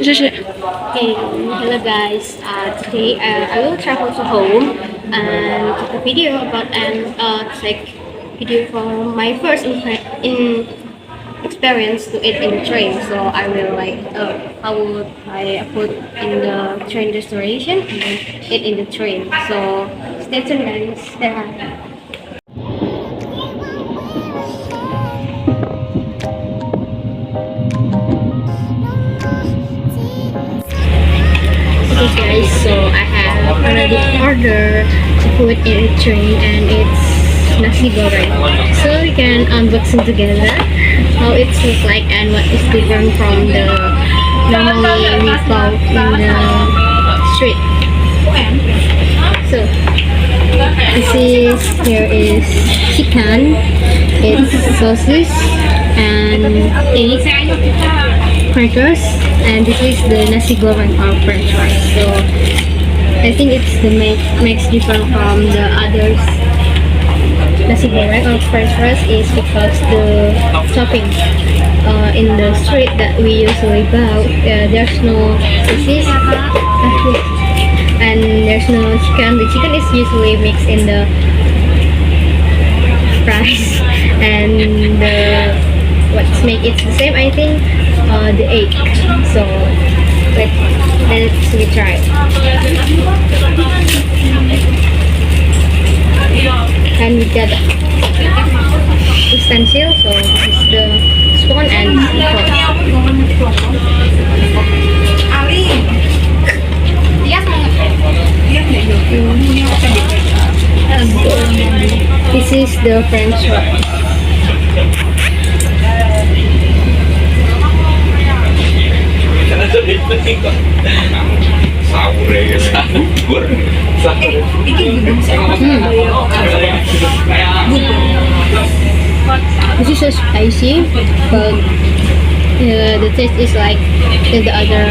Hello guys. Today I will travel to home and take a video about take video for my first in experience to eat in the train. So I will how would I put in the train restoration and then eat in the train. So stay tuned guys. Okay guys, so I have already ordered food in a train and it's nasi goreng. So we can unboxing together how it looks like and what is different from the normally we found in the street. So here is chicken, it's sausage and egg, crackers, and this is the nasi goreng or french fries. So I think it's the makes different from the others nasi goreng or french fries is because the topping in the street that we usually buy there's no sauces and there's no chicken. The chicken is usually mixed in the fries and the what's make it the same, I think, the egg. So let's try. And we got utensil. So this is the spoon and this is the french fries. This is so spicy, but the taste is like the other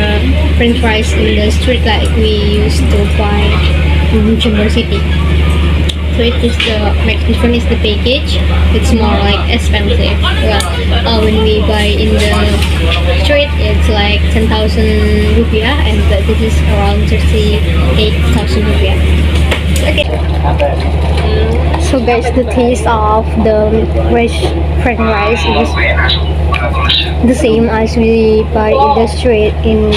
french fries in the street like we used to buy in Jember City. So it is the main difference is the package. It's more like expensive. Well, when we buy in the street, it's like 10,000 rupiah, and this is around 38,000 rupiah. Okay. So guys, the taste of the french fries is the same as we buy in the street in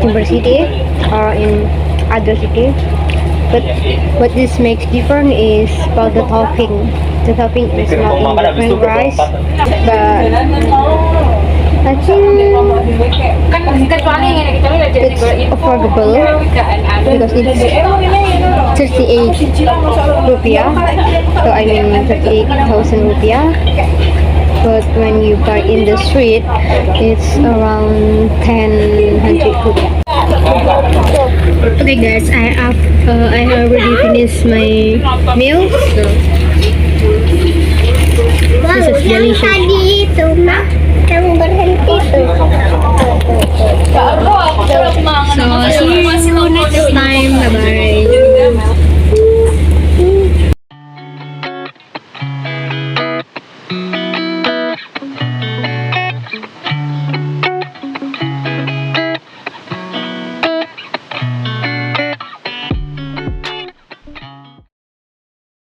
Jember City or in other city. But what this makes different is about the topping. The topping is not in the french fries, but I think it's affordable because it's 38 rupiah. So I mean 38,000 rupiah. But when you buy in the street, it's around 10,000 rupiah. Okay guys, I already finished my meal. So this is delicious. Tadi itu mah yang berhenti tuh. So see you next time. Bye bye.